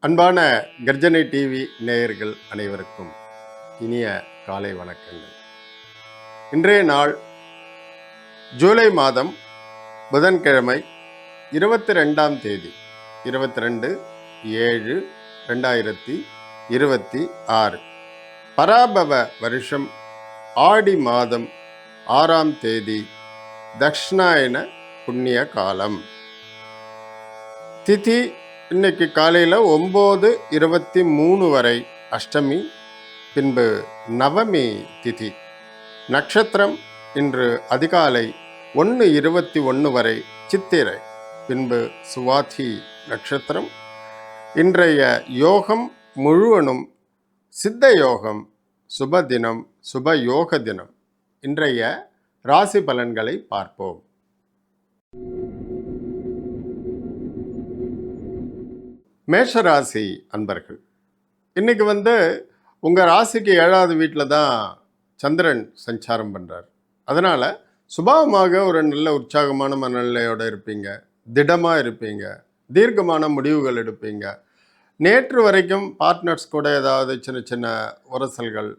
அன்பான கர்ஜனை டிவி நேயர்கள் அனைவருக்கும் இனிய காலை வணக்கங்கள். இன்றைய நாள் ஜூலை மாதம் புதன்கிழமை 22ஆம் தேதி 22/7/2026 பராபவ வருஷம் ஆடி மாதம் 6ஆம் தேதி தக்ஷணாயன புண்ணிய காலம். திதி இன்னைக்கு காலையில் 9:23 வரை அஷ்டமி, பின்பு நவமி திதி. நட்சத்திரம் இன்று அதிகாலை 1:21 வரை சித்திரை, பின்பு சுவாதி நட்சத்திரம். இன்றைய யோகம் முழுவதும் சித்த யோகம், சுப தினம், சுப யோக தினம். இன்றைய ராசி பலன்களை பார்ப்போம். மேஷராசி அன்பர்கள், இன்னைக்கு உங்கள் ராசிக்கு 7வது வீட்டில் தான் சந்திரன் சஞ்சாரம் பண்ணுறார். அதனால் சுபாவமாக ஒரு நல்ல உற்சாகமான மனநிலையோடு இருப்பீங்க, திடமாக இருப்பீங்க, தீர்க்கமான முடிவுகள் எடுப்பீங்க. நேற்று வரைக்கும் பார்ட்னர்ஸ் கூட ஏதாவது சின்ன சின்ன உரசல்கள்,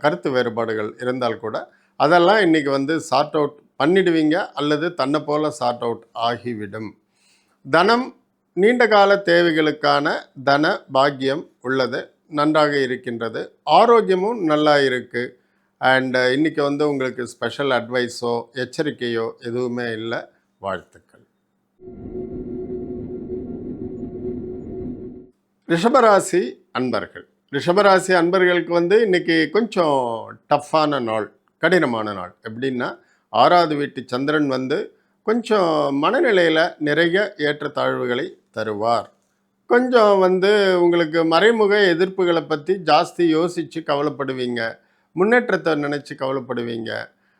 கருத்து வேறுபாடுகள் இருந்தால் கூட அதெல்லாம் இன்றைக்கி சார்ட் அவுட் பண்ணிடுவீங்க, அல்லது தன்னை போல் சார்ட் அவுட் ஆகிவிடும். தனம், நீண்ட கால தேவைகளுக்கான தன பாக்கியம் உள்ளது, நன்றாக இருக்கின்றது. ஆரோக்கியமும் நல்லா இருக்குது. அண்ட் இன்றைக்கி உங்களுக்கு ஸ்பெஷல் அட்வைஸோ எச்சரிக்கையோ எதுவுமே இல்லை. வாழ்த்துக்கள். ரிஷபராசி அன்பர்கள், ரிஷபராசி அன்பர்களுக்கு இன்றைக்கி கொஞ்சம் டஃப்பான நாள், கடினமான நாள். எப்படின்னா 6வது வீட்டு சந்திரன் கொஞ்சம் மனநிலையில் நிறைய ஏற்றத்தாழ்வுகளை தருவார். கொஞ்சம் உங்களுக்கு மறைமுக எதிர்ப்புகளை பற்றி ஜாஸ்தி யோசித்து கவலைப்படுவீங்க, முன்னேற்றத்தை நினச்சி கவலைப்படுவீங்க.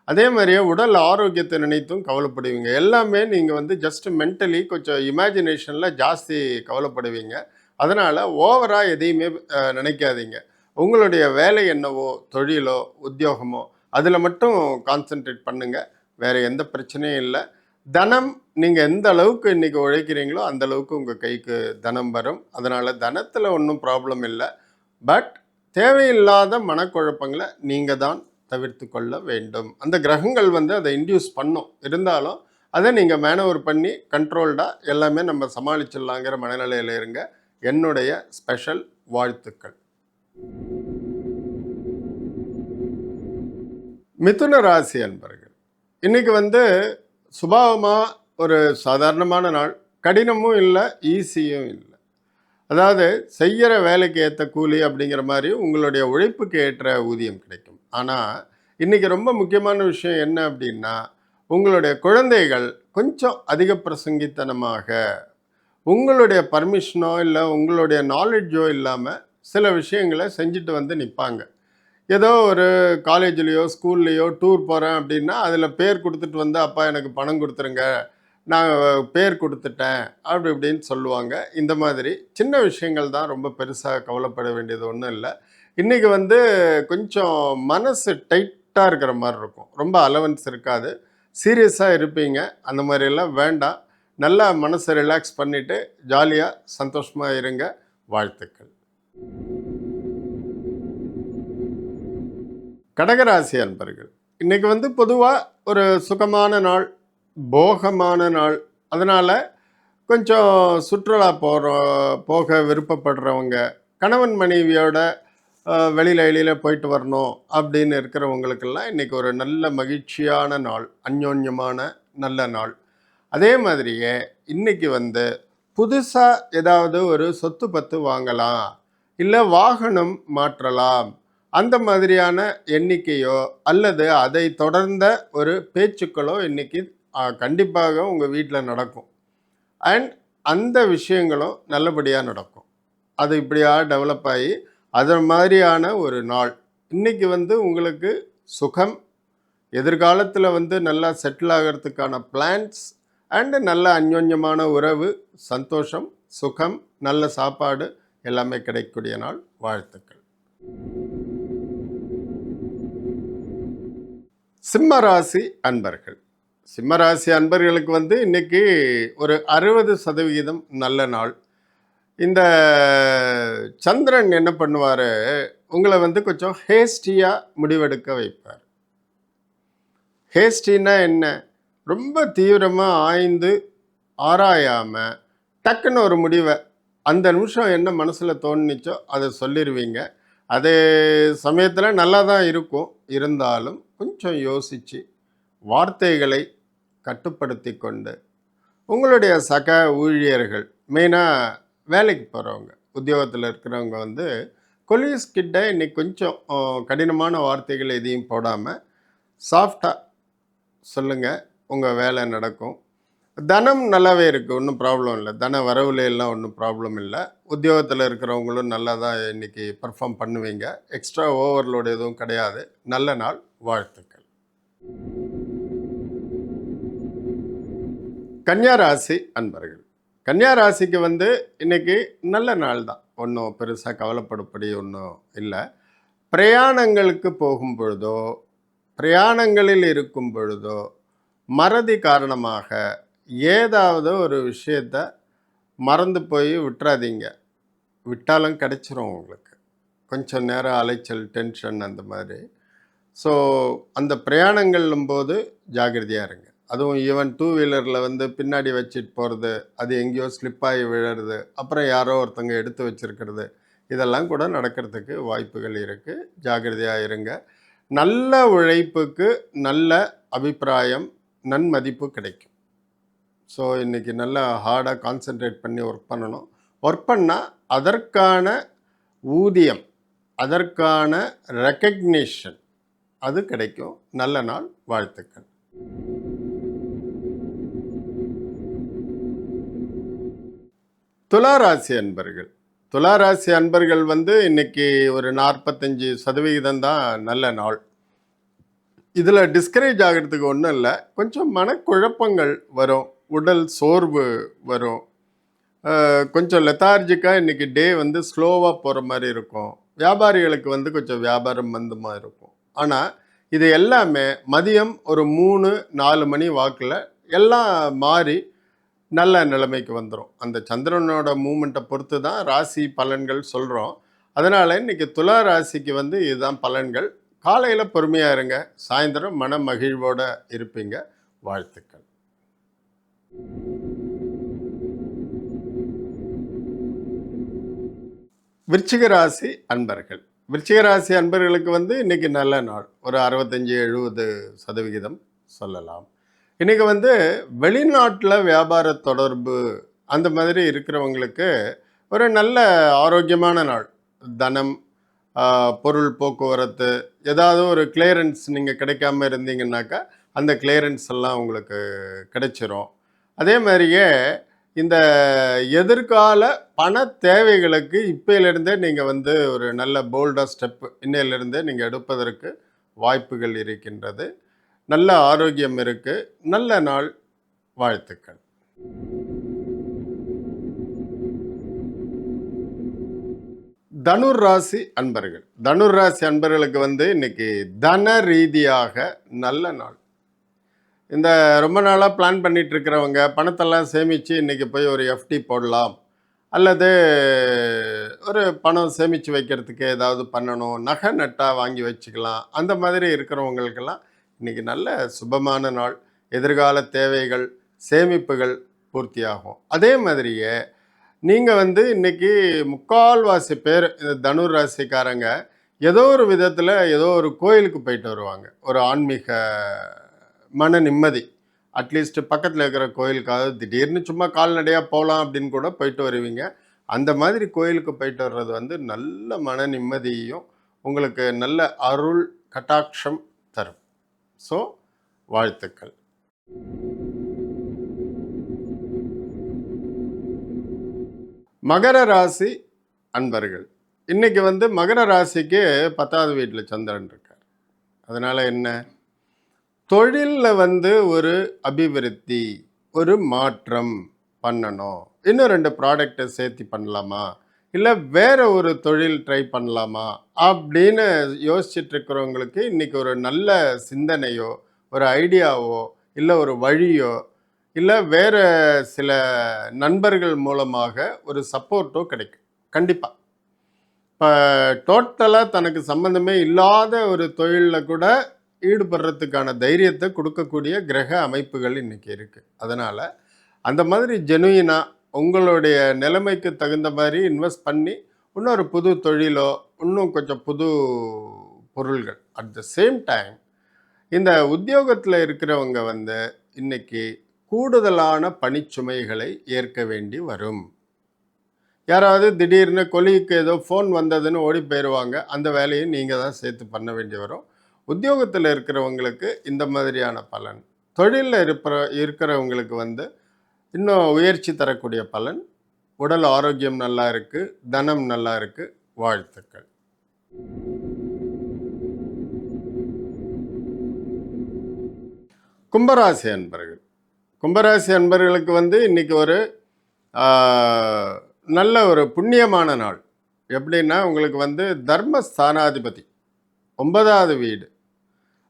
அதே மாதிரியே உடல் ஆரோக்கியத்தை நினைத்தும் கவலைப்படுவீங்க. எல்லாமே நீங்கள் ஜஸ்ட் மென்டலி கொஞ்சம் இமேஜினேஷனில் ஜாஸ்தி கவலைப்படுவீங்க. அதனால் ஓவராக எதையுமே நினைக்காதீங்க. உங்களுடைய வேலை என்னவோ, தொழிலோ உத்தியோகமோ, அதில் மட்டும் கான்சென்ட்ரேட் பண்ணுங்கள். வேறு எந்த பிரச்சனையும் இல்லை. தனம், நீங்கள் எந்த அளவுக்கு இன்றைக்கி உழைக்கிறீங்களோ அந்த அளவுக்கு உங்கள் கைக்கு தனம் வரும். அதனால் தனத்தில் ஒன்றும் ப்ராப்ளம் இல்லை. பட் தேவையில்லாத மனக்குழப்பங்களை நீங்கள் தான் தவிர்த்து கொள்ள வேண்டும். அந்த கிரகங்கள் அதை இன்டியூஸ் பண்ணும். இருந்தாலும் அதை நீங்கள் மேனவர் பண்ணி கண்ட்ரோல்டாக எல்லாமே நம்ம சமாளிச்சிடலாங்கிற மனநிலையில் இருங்க. என்னுடைய ஸ்பெஷல் வாழ்த்துக்கள். மிதுன ராசி அன்பர்கள், இன்றைக்கி சுபாவமாக ஒரு சாதாரணமான நாள். கடினமும் இல்லை, ஈஸியும் இல்லை. அதாவது செய்கிற வேலைக்கு ஏற்ற கூலி அப்படிங்கிற மாதிரி உங்களுடைய உழைப்புக்கு ஏற்ற ஊதியம் கிடைக்கும். ஆனால் இன்றைக்கி ரொம்ப முக்கியமான விஷயம் என்ன அப்படின்னா, உங்களுடைய குழந்தைகள் கொஞ்சம் அதிக பிரசங்கித்தனமாக உங்களுடைய பர்மிஷனோ இல்லை உங்களுடைய நாலேஜோ இல்லாமல் சில விஷயங்களை செஞ்சுட்டு நிற்பாங்க. ஏதோ ஒரு காலேஜ்லேயோ ஸ்கூல்லையோ டூர் போகிறேன் அப்படின்னா அதில் பேர் கொடுத்துட்டு அப்பா எனக்கு பணம் கொடுத்துருங்க, நான் பேர் கொடுத்துட்டேன் அப்படி இப்படின்னு சொல்லுவாங்க. இந்த மாதிரி சின்ன விஷயங்கள் தான், ரொம்ப பெருசாக கவலைப்பட வேண்டியது ஒன்றும் இல்லை. இன்றைக்கி கொஞ்சம் மனசு டைட்டாக இருக்கிற மாதிரி இருக்கும், ரொம்ப அலவன்ஸ் இருக்காது, சீரியஸாக இருப்பீங்க. அந்த மாதிரியெல்லாம் வேண்டாம். நல்லா மனசை ரிலாக்ஸ் பண்ணிவிட்டு ஜாலியாக சந்தோஷமாக இருங்க. வாழ்த்துக்கள். கடகராசி அன்பர்கள், இன்றைக்கி பொதுவாக ஒரு சுகமான நாள், போகமான நாள். அதனால் கொஞ்சம் சுற்றுலா போக விருப்பப்படுறவங்க, கணவன் மனைவியோட வெளியில் போயிட்டு வரணும் அப்படின்னு இருக்கிறவங்களுக்கெல்லாம் இன்றைக்கி ஒரு நல்ல மகிழ்ச்சியான நாள், அந்யோன்யமான நல்ல நாள். அதே மாதிரியே இன்றைக்கி புதுசாக ஏதாவது ஒரு சொத்து பத்து வாங்கலாம், இல்லை வாகனம் மாற்றலாம், அந்த மாதிரியான எண்ணிக்கையோ அல்லது அதை தொடர்ந்த ஒரு பேச்சுக்களோ இன்றைக்கி கண்டிப்பாக உங்கள் வீட்டில் நடக்கும். அண்ட் அந்த விஷயங்களும் நல்லபடியாக நடக்கும். அது இப்படியாக டெவலப் ஆகி அது மாதிரியான ஒரு நாள். இன்றைக்கி உங்களுக்கு சுகம், எதிர்காலத்தில் நல்லா செட்டில் ஆகிறதுக்கான பிளான்ஸ் அண்டு நல்ல அந்யோன்யமான உறவு, சந்தோஷம், சுகம், நல்ல சாப்பாடு எல்லாமே கிடைக்கக்கூடிய நாள். வாழ்த்துக்கள். சிம்மராசி அன்பர்கள், சிம்மராசி அன்பர்களுக்கு இன்றைக்கி ஒரு 60% நல்ல நாள். இந்த சந்திரன் என்ன பண்ணுவாரு, உங்கள வந்து கொஞ்சம் ஹேஸ்டியா முடிவெடுக்க வைப்பார். ஹேஸ்டின்னா என்ன? ரொம்ப தீவிரமா ஆய்ந்து ஆராயாம, டக்குன்னு ஒரு முடிவ அந்த நிமிஷம் என்ன மனசுல தோணுச்சோ அத சொல்லிருவீங்க. அதே சமயத்துல நல்லா தான் இருக்கும். இருந்தாலும் கொஞ்சம் யோசிச்சு, வார்த்தைகளை கட்டுப்படுத்திக் கொண்டு, உங்களுடைய சக ஊழியர்கள், மெயினா வேலைக்கு போறவங்க, உத்தியோகத்துல இருக்கிறவங்க வந்து கொலீக்ஸ் கிட்ட இன்னைக்கு கொஞ்சம் கடினமான வார்த்தைகள் எதையும் போடாம, சாஃப்ட்டா சொல்லுங்க. உங்க வேலை நடக்கும். தனம் நல்லாவே இருக்கு. ஒண்ணும் ப்ராப்ளம் இல்ல. தன வரவுல எல்லாம் ஒண்ணும் ப்ராப்ளம் இல்ல. உத்தியோகத்துல இருக்கிறவங்களும் நல்லா தான் இன்னைக்கு பெர்ஃபார்ம் பண்ணுவீங்க. எக்ஸ்ட்ரா ஓவர்லோட் எதுவும் கிடையாது. நல்ல நாள். வாழ்த்துக்கள். கன்னியா ராசி அன்பர்கள். கன்னியா ராசிக்கு வந்து இன்னைக்கு நல்ல நாள் தான். ஒண்ணும் பெருசா கவலைப்படும்படி ஒண்ணும் இல்ல. பிரயாணங்களுக்கு போகும் பொழுதோ, பிரயாணங்களில் இருக்கும் பொழுதோ, மறதி காரணமாக ஏதாவது ஒரு விஷயத்த மறந்து போய் விட்டுறாதீங்க. விட்டாலும் கிடைச்சிரும் உங்களுக்கு. கொஞ்சம் நேரம் அலைச்சல், டென்ஷன் அந்த மாதிரி. ஸோ அந்த பிரயாணங்கள்லும்போது ஜாக்கிரதையா இருங்க. அதுவும் ஈவன் டூ வீலரில் வந்து பின்னாடி வச்சுட்டு போகிறது, அது எங்கேயோ ஸ்லிப் ஆகி விழறது, அப்புறம் யாரோ ஒருத்தங்க எடுத்து வச்சிருக்கிறது, இதெல்லாம் கூட நடக்கிறதுக்கு வாய்ப்புகள் இருக்குது. ஜாக்கிரதையா இருங்க. நல்ல உழைப்புக்கு நல்ல அபிப்பிராயம், நன்மதிப்பு கிடைக்கும். ஸோ இன்றைக்கி நல்லா ஹார்டாக கான்சென்ட்ரேட் பண்ணி ஒர்க் பண்ணணும். ஒர்க் பண்ணால் அதற்கான ஊதியம், அதற்கான ரெக்கக்னிஷன் அது கிடைக்கும். நல்ல நாள். வாழ்த்துக்கள். துளாராசி அன்பர்கள். துளாராசி அன்பர்கள் வந்து இன்னைக்கு ஒரு 45% தான் நல்ல நாள். இதில் டிஸ்கரேஜ் ஆகிறதுக்கு ஒன்றும் இல்லை. கொஞ்சம் மனக்குழப்பங்கள் வரும், உடல் சோர்வு வரும், கொஞ்சம் லெத்தார்ஜிக்காக இன்றைக்கி டே வந்து ஸ்லோவாக போகிற மாதிரி இருக்கும். வியாபாரிகளுக்கு வந்து கொஞ்சம் வியாபாரம் மந்தமாக இருக்கும். ஆனால் இது எல்லாமே மதியம் ஒரு 3-4 மணி வாக்கில் எல்லாம் மாறி நல்ல நிலைமைக்கு வந்துடும். அந்த சந்திரனோட மூமெண்ட்டை பொறுத்து தான் ராசி பலன்கள் சொல்கிறோம். அதனால் இன்றைக்கி துலா ராசிக்கு வந்து இதுதான் பலன்கள். காலையில் பொறுமையாக இருங்க, சாயந்தரம் மன மகிழ்வோடு இருப்பீங்க. வாழ்த்துக்கள். விருச்சிக ராசி அன்பர்கள். விருச்சிக ராசி அன்பர்களுக்கு வந்து இன்றைக்கி நல்ல நாள். ஒரு 65-70% சொல்லலாம். இன்றைக்கி வந்து வெளிநாட்டில் வியாபார தொடர்பு அந்த மாதிரி இருக்கிறவங்களுக்கு ஒரு நல்ல ஆரோக்கியமான நாள். தனம், பொருள் போக்குவரத்து, ஏதாவது ஒரு கிளியரன்ஸ் நீங்கள் கிடைக்காம இருந்தீங்கன்னாக்கா அந்த கிளியரன்ஸ் எல்லாம் உங்களுக்கு கிடைச்சிரும். அதே மாதிரியே இந்த எதிர்கால பண தேவைகளுக்கு இப்பையிலிருந்தே நீங்கள் வந்து ஒரு நல்ல போல்டாக ஸ்டெப் இன்னையிலிருந்தே நீங்கள் எடுப்பதற்கு வாய்ப்புகள் இருக்கின்றது. நல்ல ஆரோக்கியம் இருக்கு. நல்ல நாள். வாழ்த்துக்கள். தனுர் ராசி அன்பர்கள். தனுர் ராசி அன்பர்களுக்கு வந்து இன்னைக்கு தன ரீதியாக நல்ல நாள். இந்த ரொம்ப நாளாக பிளான் பண்ணிட்டு இருக்கிறவங்க பணத்தெல்லாம் சேமித்து இன்றைக்கி போய் ஒரு எஃப்டி போடலாம், அல்லது ஒரு பணம் சேமித்து வைக்கிறதுக்கு ஏதாவது பண்ணணும், நகை நட்டாக வாங்கி வச்சுக்கலாம், அந்த மாதிரி இருக்கிறவங்களுக்கெல்லாம் இன்றைக்கி நல்ல சுபமான நாள். எதிர்கால தேவைகள், சேமிப்புகள் பூர்த்தியாகும். அதே மாதிரியே நீங்கள் வந்து இன்றைக்கி முக்கால்வாசி பேர் இந்த தனுர் ராசிக்காரங்க ஏதோ ஒரு விதத்தில் ஏதோ ஒரு கோயிலுக்கு போயிட்டு வருவாங்க. ஒரு ஆன்மீக மன நிம்மதி, அட்லீஸ்ட் பக்கத்தில் இருக்கிற கோயிலுக்காவது திடீர்னு சும்மா கால்நடையாக போகலாம் அப்படின்னு கூட போயிட்டு வருவீங்க. அந்த மாதிரி கோயிலுக்கு போயிட்டு வர்றது வந்து நல்ல மன நிம்மதியையும் உங்களுக்கு நல்ல அருள் கட்டாட்சம் தரும். ஸோ வாழ்த்துக்கள். மகர ராசி அன்பர்கள். இன்னைக்கு வந்து மகர ராசிக்கு 10வது வீட்டில் சந்திரன் இருக்கார். அதனால் என்ன, தொழிலில் வந்து ஒரு அபிவிருத்தி, ஒரு மாற்றம் பண்ணணும். இன்னும் 2 ப்ராடக்டை சேர்த்து பண்ணலாமா, இல்லை வேற ஒரு தொழில் ட்ரை பண்ணலாமா அப்படின்னு யோசிச்சுட்டு இருக்கிறவங்களுக்கு இன்றைக்கி ஒரு நல்ல சிந்தனையோ, ஒரு ஐடியாவோ, இல்லை ஒரு வழியோ இல்லை வேறு சில நண்பர்கள் மூலமாக ஒரு சப்போர்ட்டோ கிடைக்கும் கண்டிப்பாக. இப்போ டோட்டலாக தனக்கு சம்மந்தமே இல்லாத ஒரு தொழிலில் கூட ஈடுபடுறதுக்கான தைரியத்தை கொடுக்கக்கூடிய கிரக அமைப்புகள் இன்றைக்கி இருக்குது. அதனால் அந்த மாதிரி ஜெனுயினாக உங்களுடைய நிலைமைக்கு தகுந்த மாதிரி இன்வெஸ்ட் பண்ணி இன்னொரு புது தொழிலோ இன்னும் கொஞ்சம் புது பொருள்கள் அட் த சேம் டைம் இந்த உத்தியோகத்தில் இருக்கிறவங்க வந்து இன்னைக்கு கூடுதலான பணிச்சுமைகளை ஏற்க வேண்டி வரும். யாராவது திடீர்னு கொலிக்கு ஏதோ ஃபோன் வந்ததுன்னு ஓடி போயிடுவாங்க. அந்த வேலையை நீங்கள் தான் சேர்த்து பண்ண வேண்டி வரும். உத்தியோகத்தில் இருக்கிறவங்களுக்கு இந்த மாதிரியான பலன். தொழிலில் இருக்கிறவங்களுக்கு வந்து இன்னும் உயர்ச்சி தரக்கூடிய பலன். உடல் ஆரோக்கியம் நல்லா இருக்குது, தனம் நல்லா இருக்குது. வாழ்த்துக்கள். கும்பராசி அன்பர்கள். கும்பராசி அன்பர்களுக்கு வந்து இன்றைக்கி ஒரு நல்ல ஒரு புண்ணியமான நாள். எப்படின்னா உங்களுக்கு வந்து தர்மஸ்தானாதிபதி 9வது வீடு,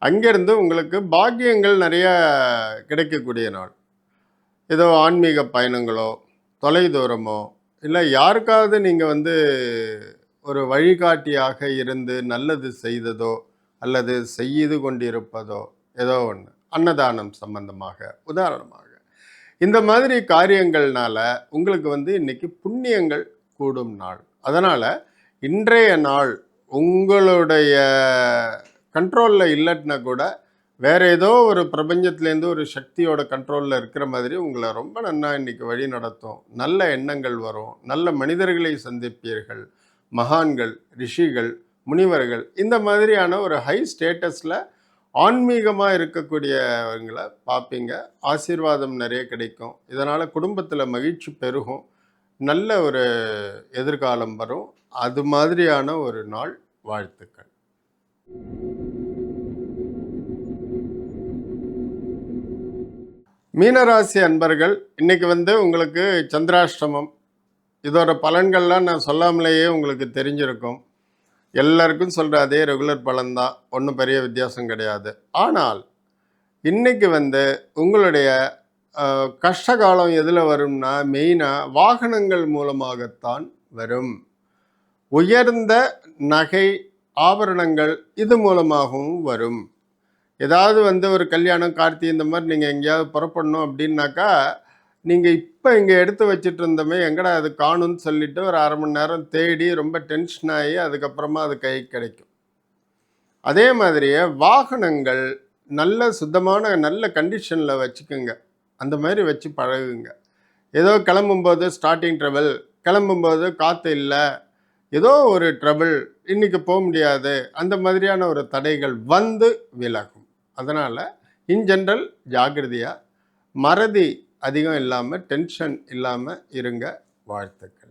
அங்கேருந்து உங்களுக்கு பாக்கியங்கள் நிறைய கிடைக்கக்கூடிய நாள். ஏதோ ஆன்மீக பயணங்களோ தொலைதூரமோ இல்லை யாருக்காவது நீங்கள் வந்து ஒரு வழிகாட்டியாக இருந்து நல்லது செய்ததோ அல்லது செய்து கொண்டிருப்பதோ ஏதோ ஒன்று, அன்னதானம் சம்பந்தமாக உதாரணமாக இந்த மாதிரி காரியங்கள்னால உங்களுக்கு வந்து இன்னைக்கு புண்ணியங்கள் கூடும் நாள். அதனால் இன்றைய நாள் உங்களுடைய கண்ட்ரோலில் இல்லைன்னா கூட வேற ஏதோ ஒரு பிரபஞ்சத்துலேருந்து ஒரு சக்தியோட கண்ட்ரோலில் இருக்கிற மாதிரி உங்களை ரொம்ப நன்னா இன்னைக்கு வழி நடத்தும். நல்ல எண்ணங்கள் வரும், நல்ல மனிதர்களை சந்திப்பீர்கள், மகான்கள், ரிஷிகள், முனிவர்கள், இந்த மாதிரியான ஒரு ஹை ஸ்டேட்டஸில் ஆன்மீகமாக இருக்கக்கூடியவங்களை பார்ப்பீங்க. ஆசீர்வாதம் நிறைய கிடைக்கும். இதனால் குடும்பத்தில் மகிழ்ச்சி பெருகும், நல்ல ஒரு எதிர்காலம் வரும். அது மாதிரியான ஒரு நாள். வாழ்த்துக்கள். மீனராசி அன்பர்கள், இன்னைக்கு வந்து உங்களுக்கு சந்திராஷ்டமம். இதோட பலன்கள்லாம் நான் சொல்லாமலேயே உங்களுக்கு தெரிஞ்சிருக்கும். எல்லாருக்கும் சொல்கிற அதே ரெகுலர் பலன்தான், ஒன்றும் பெரிய வித்தியாசம் கிடையாது. ஆனால் இன்னைக்கு வந்து உங்களுடைய கஷ்டகாலம் எதில் வரும்னா மெயினாக வாகனங்கள் மூலமாகத்தான் வரும். உயர்ந்த நகை ஆபரணங்கள் இது மூலமாகவும் வரும். ஏதாவது வந்து ஒரு கல்யாணம், கார்த்தி இந்த மாதிரி நீங்கள் எங்கேயாவது புறப்படணும் அப்படின்னாக்கா நீங்கள் இப்போ இங்கே எடுத்து வச்சுட்டு இருந்தோமே எங்கடா அது காணும்னு சொல்லிட்டு ஒரு 1/2 மணி நேரம் தேடி ரொம்ப டென்ஷன் ஆகி அதுக்கப்புறமா அது கை கிடைக்கும். அதே மாதிரியே வாகனங்கள் நல்ல சுத்தமான நல்ல கண்டிஷனில் வச்சுக்கோங்க. அந்த மாதிரி வச்சு பழகுங்க. ஏதோ கிளம்பும்போது ஸ்டார்டிங் ட்ரபிள், கிளம்பும்போது காற்று இல்லை, ஏதோ ஒரு ட்ரபிள், இன்றைக்கி போக முடியாது, அந்த மாதிரியான ஒரு தடைகள் வந்து விலகும். அதனால் இன் ஜென்ரல் ஜாக்கிரதையாக, மறதி அதிகம் இல்லாமல், டென்ஷன் இல்லாமல் இருங்க. வாழ்த்துக்கள்.